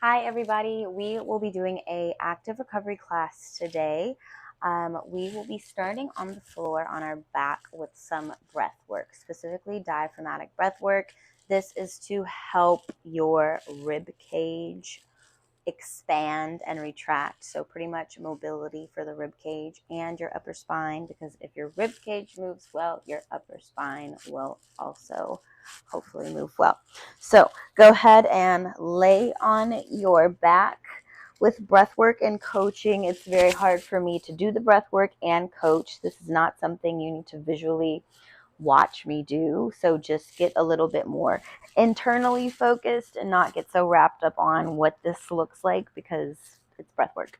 Hi everybody, we will be doing a active recovery class today. We will be starting on the floor on our back with some breath work, specifically diaphragmatic breath work. This is to help your rib cage expand and retract. So pretty much mobility for the rib cage and your upper spine, because if your rib cage moves well, your upper spine will also hopefully move well. So go ahead and lay on your back. With breath work and coaching, it's very hard for me to do the breath work and coach. This is not something you need to visually watch me do. So just get a little bit more internally focused and not get so wrapped up on what this looks like, because it's breath work.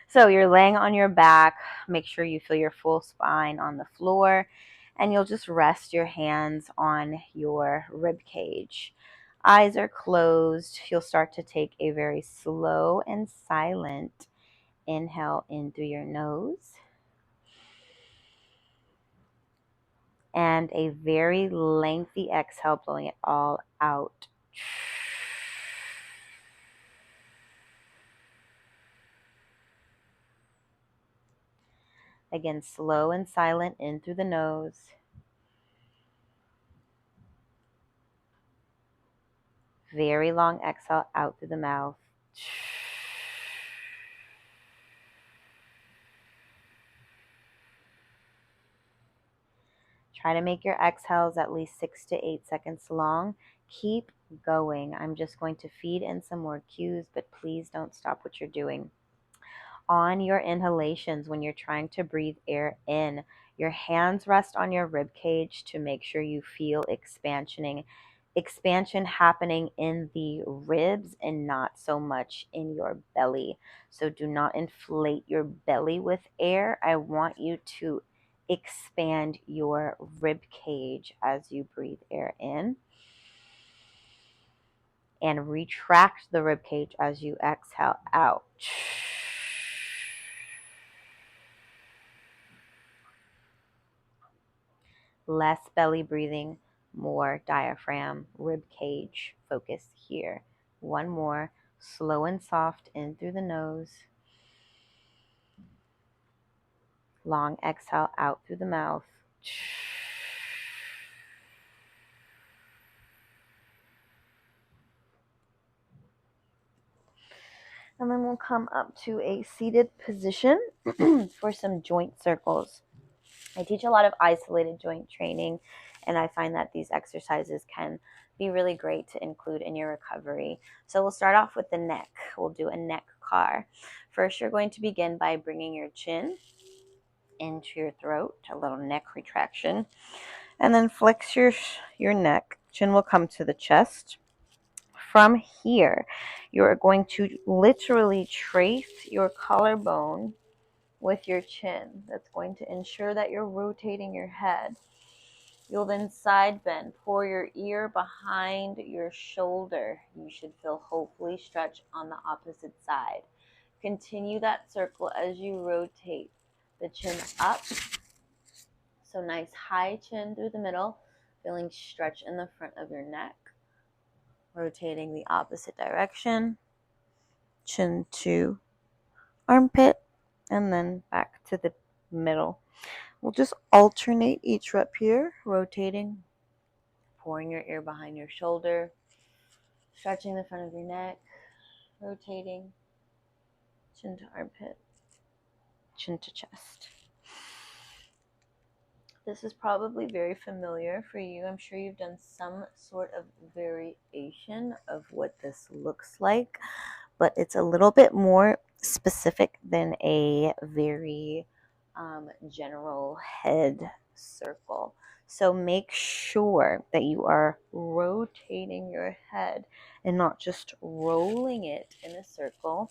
So you're laying on your back. Make sure you feel your full spine on the floor, and you'll just rest your hands on your rib cage. Eyes are closed. You'll start to take a very slow and silent inhale in through your nose, and a very lengthy exhale, blowing it all out. Again, slow and silent in through the nose. Very long exhale out through the mouth. Try to make your exhales at least 6 to 8 seconds long. Keep going. I'm just going to feed in some more cues, but please don't stop what you're doing. On your inhalations, when you're trying to breathe air in, your hands rest on your rib cage to make sure you feel expansion happening in the ribs and not so much in your belly. So do not inflate your belly with air. I want you to expand your rib cage as you breathe air in, and retract the rib cage as you exhale out. Less belly breathing, more diaphragm, rib cage focus here. One more, slow and soft in through the nose. Long exhale out through the mouth. And then we'll come up to a seated position for some joint circles. I teach a lot of isolated joint training, and I find that these exercises can be really great to include in your recovery. So we'll start off with the neck. We'll do a neck car. First, you're going to begin by bringing your chin into your throat, a little neck retraction, and then flex your neck. Chin will come to the chest. From here, you're going to literally trace your collarbone with your chin. That's going to ensure that you're rotating your head. You'll then side bend, pour your ear behind your shoulder. You should feel hopefully stretch on the opposite side. Continue that circle as you rotate the chin up. So nice high chin through the middle, feeling stretch in the front of your neck. Rotating the opposite direction. Chin to armpit, and then back to the middle. We'll just alternate each rep here, rotating, pouring your ear behind your shoulder, stretching the front of your neck, rotating, chin to armpit, chin to chest. This is probably very familiar for you. I'm sure you've done some sort of variation of what this looks like, but it's a little bit more specific than a very general head circle. So make sure that you are rotating your head and not just rolling it in a circle.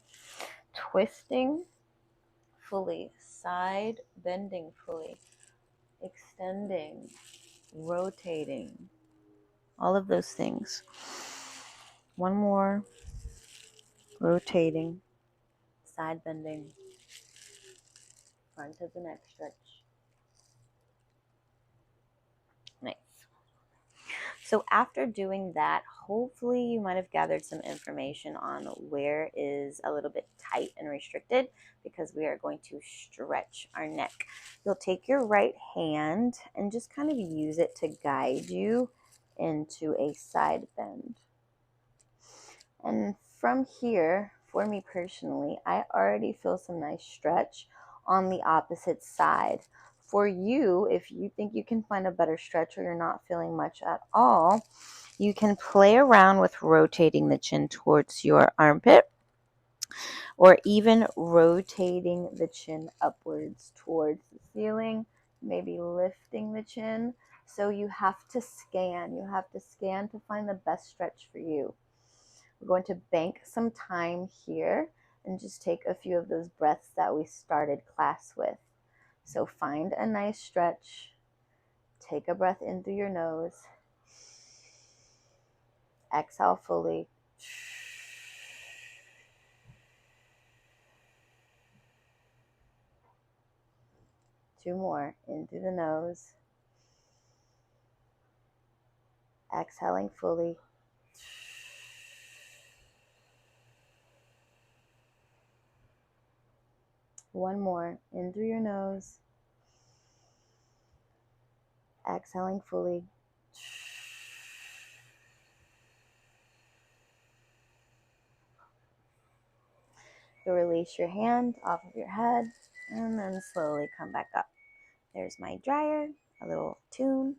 Twisting fully, side bending fully, extending, rotating, all of those things. One more, rotating, side bending, front of the neck stretch. Nice. So after doing that, hopefully you might have gathered some information on where is a little bit tight and restricted, because we are going to stretch our neck. You'll take your right hand and just kind of use it to guide you into a side bend. And from here, for me personally, I already feel some nice stretch on the opposite side. For you, if you think you can find a better stretch or you're not feeling much at all, you can play around with rotating the chin towards your armpit, or even rotating the chin upwards towards the ceiling, maybe lifting the chin. So you have to scan. You have to scan to find the best stretch for you. We're going to bank some time here and just take a few of those breaths that we started class with. So find a nice stretch. Take a breath in through your nose. Exhale fully. 2 more. In through the nose. Exhaling fully. One more. In through your nose. Exhaling fully. You'll release your hand off of your head and then slowly come back up. There's my dryer, a little tune.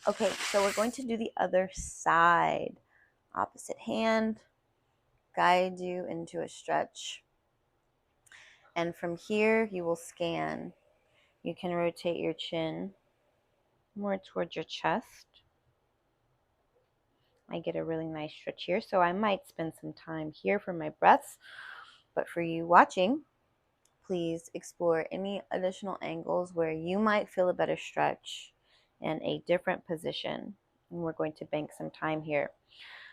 Okay, so we're going to do the other side. Opposite hand, guide you into a stretch. And from here, you will scan. You can rotate your chin more towards your chest. I get a really nice stretch here, so I might spend some time here for my breaths. But for you watching, please explore any additional angles where you might feel a better stretch in a different position. And we're going to bank some time here.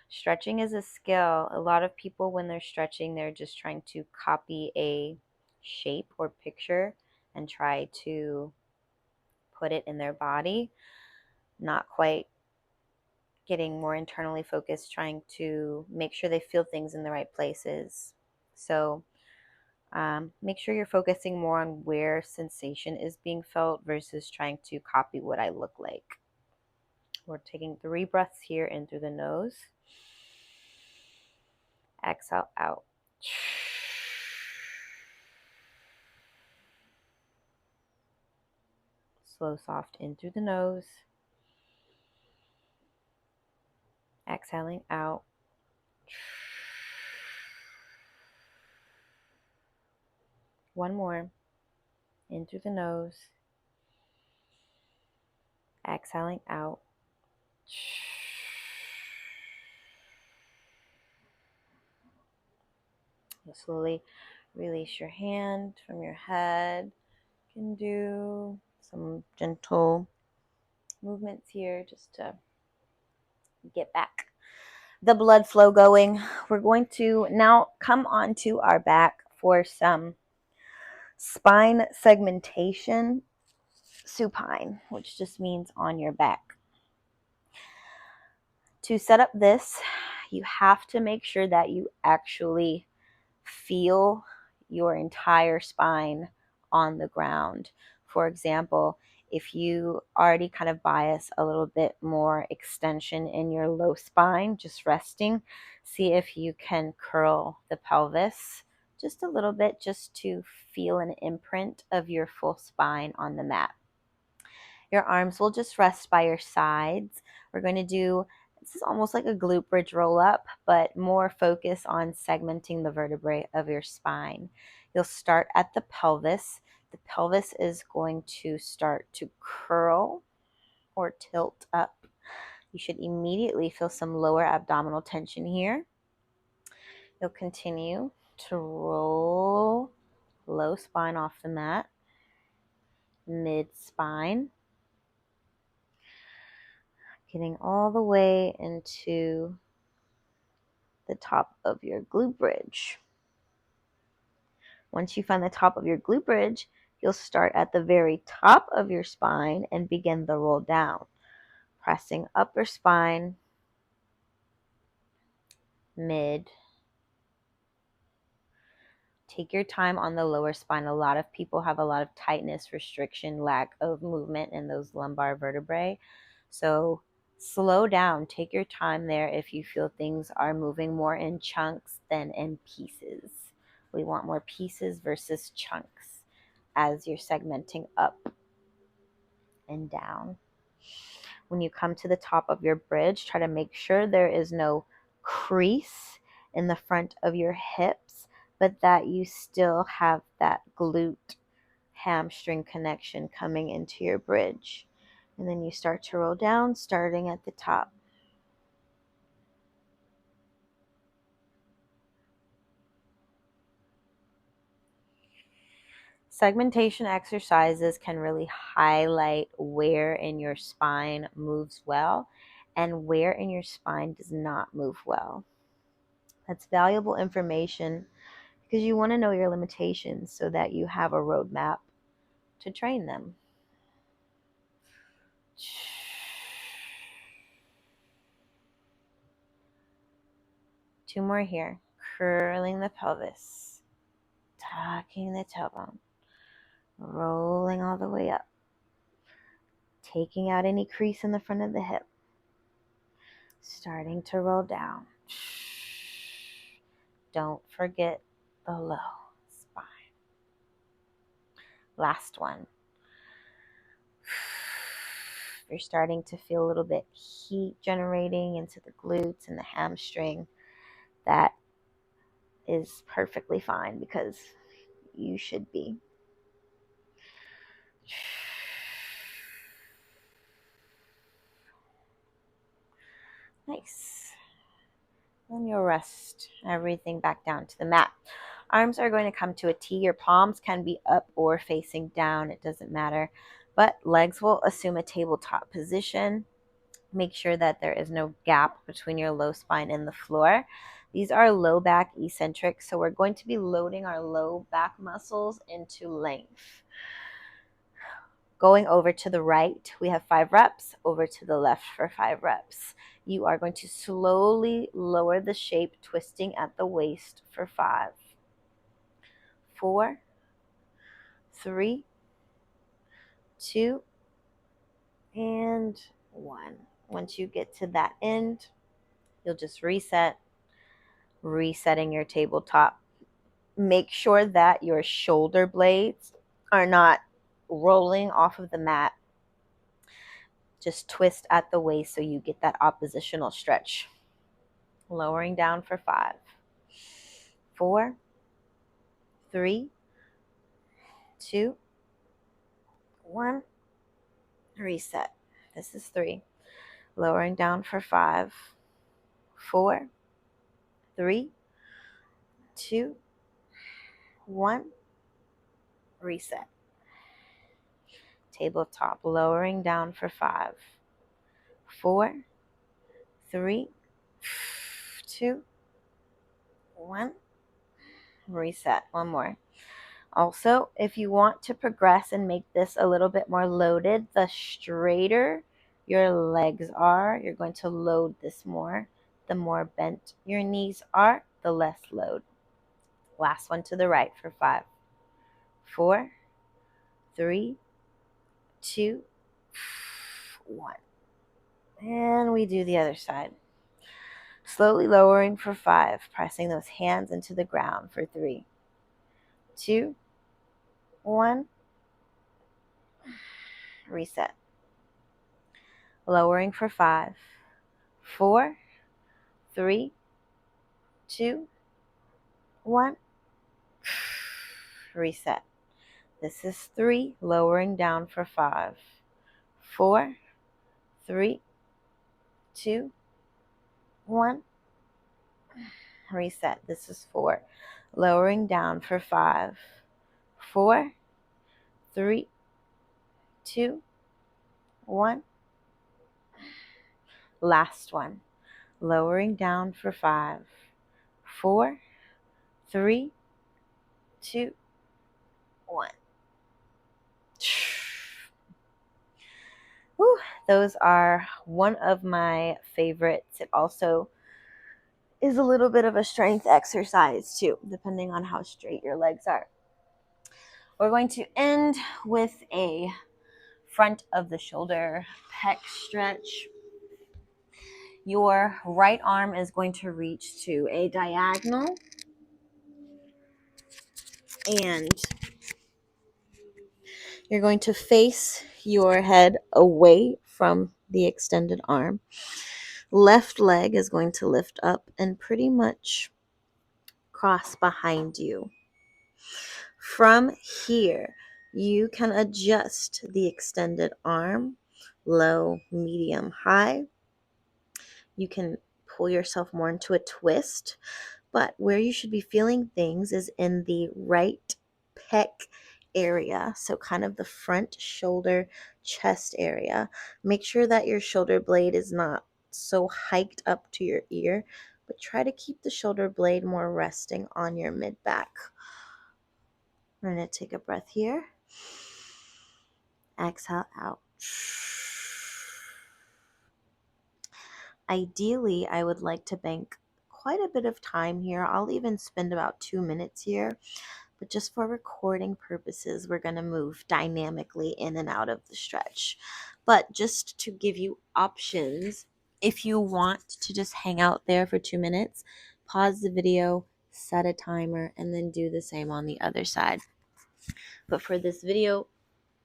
Stretching is a skill. A lot of people, when they're stretching, they're just trying to copy a shape or picture and try to put it in their body, not quite getting more internally focused, trying to make sure they feel things in the right places. So make sure you're focusing more on where sensation is being felt versus trying to copy what I look like. We're taking 3 breaths here in through the nose. Exhale out. Slow, soft in through the nose. Exhaling out. One more. In through the nose. Exhaling out. You'll slowly release your hand from your head. You can do some gentle movements here just to get back the blood flow going. We're going to now come onto our back for some spine segmentation supine, which just means on your back. To set up this, you have to make sure that you actually feel your entire spine on the ground. For example, if you already kind of bias a little bit more extension in your low spine, just resting, see if you can curl the pelvis just a little bit, just to feel an imprint of your full spine on the mat. Your arms will just rest by your sides. We're going to do, this is almost like a glute bridge roll up, but more focus on segmenting the vertebrae of your spine. You'll start at the pelvis. The pelvis is going to start to curl or tilt up. You should immediately feel some lower abdominal tension here. You'll continue to roll low spine off the mat, mid spine, getting all the way into the top of your glute bridge. Once you find the top of your glute bridge, you'll start at the very top of your spine and begin the roll down, pressing upper spine mid. Take your time on the lower spine. A lot of people have a lot of tightness, restriction, lack of movement in those lumbar vertebrae. So slow down. Take your time there if you feel things are moving more in chunks than in pieces. We want more pieces versus chunks as you're segmenting up and down. When you come to the top of your bridge, try to make sure there is no crease in the front of your hips, but that you still have that glute hamstring connection coming into your bridge. And then you start to roll down, starting at the top. Segmentation exercises can really highlight where in your spine moves well and where in your spine does not move well. That's valuable information because you want to know your limitations so that you have a roadmap to train them. Two more here. Curling the pelvis, tucking the tailbone, rolling all the way up, taking out any crease in the front of the hip, starting to roll down. Don't forget the low spine. Last one. You're starting to feel a little bit heat generating into the glutes and the hamstring. That is perfectly fine because you should be. Nice. Then you'll rest everything back down to the mat. Arms are going to come to a T. Your palms can be up or facing down. It doesn't matter. But legs will assume a tabletop position. Make sure that there is no gap between your low spine and the floor. These are low back eccentric, so we're going to be loading our low back muscles into length. Going over to the right, we have 5 reps. Over to the left for 5 reps. You are going to slowly lower the shape, twisting at the waist for 5, 4, 3, 2, and 1. Once you get to that end, you'll just reset, resetting your tabletop. Make sure that your shoulder blades are not rolling off of the mat. Just twist at the waist so you get that oppositional stretch. Lowering down for 5, 4, 3, 2, 1. Reset. This is 3. Lowering down for 5, 4, 3, 2, 1. Reset. Tabletop. Lowering down for 5, 4, 3, 2, 1. Reset. One more. Also, if you want to progress and make this a little bit more loaded, the straighter your legs are, you're going to load this more. The more bent your knees are, the less load. Last one to the right for 5, 4, 3, 2, 1. And we do the other side. Slowly lowering for 5, pressing those hands into the ground for 3, 2, 1. Reset. Lowering for 5, 4, 3, 2, 1. Reset. This is 3. Lowering down for 5, 4, 3, 2, 1. Reset. This is 4. Lowering down for 5, 4, 3, 2, 1. Last one. Lowering down for 5, 4, 3, 2, 1. Whew, those are one of my favorites. It also is a little bit of a strength exercise too, depending on how straight your legs are. We're going to end with a front of the shoulder pec stretch. Your right arm is going to reach to a diagonal, and you're going to face your head away from the extended arm. Left leg is going to lift up and pretty much cross behind you. From here, you can adjust the extended arm, low, medium, high. You can pull yourself more into a twist, but where you should be feeling things is in the right pec area, so kind of the front shoulder chest area. Make sure that your shoulder blade is not so hiked up to your ear, but try to keep the shoulder blade more resting on your mid back. I'm going to take a breath here. Exhale out. Ideally, I would like to bank quite a bit of time here. I'll even spend about 2 minutes here. But just for recording purposes, we're going to move dynamically in and out of the stretch. But just to give you options, if you want to just hang out there for 2 minutes, pause the video, set a timer, and then do the same on the other side. But for this video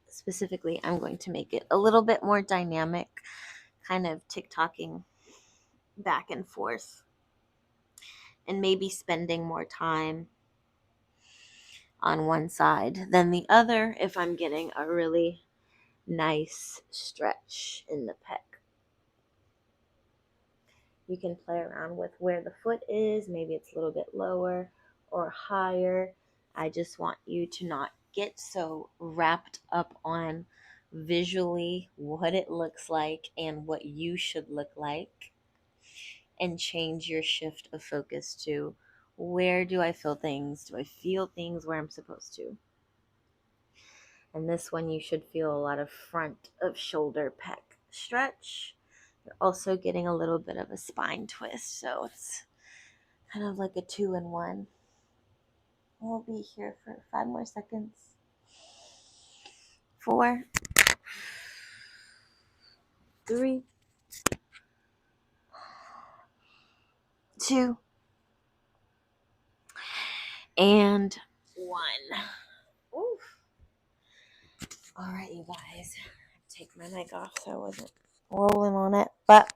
specifically, I'm going to make it a little bit more dynamic, kind of tick-tocking back and forth, and maybe spending more time on one side than the other if I'm getting a really nice stretch in the pec. You can play around with where the foot is. Maybe it's a little bit lower or higher. I just want you to not get so wrapped up on visually what it looks like and what you should look like, and change your shift of focus to where do I feel things? Do I feel things where I'm supposed to? And this one, you should feel a lot of front of shoulder pec stretch. You're also getting a little bit of a spine twist, so it's kind of like a 2-in-1. We'll be here for 5 more seconds. 4, 3, 2, and 1. Oof. All right, you guys. Take my mic off so I wasn't rolling on it. But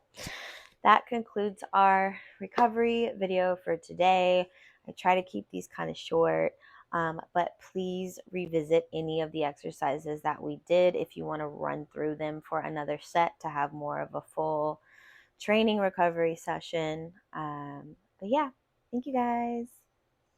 that concludes our recovery video for today. I try to keep these kind of short, but please revisit any of the exercises that we did if you want to run through them for another set to have more of a full training recovery session. But yeah, thank you guys.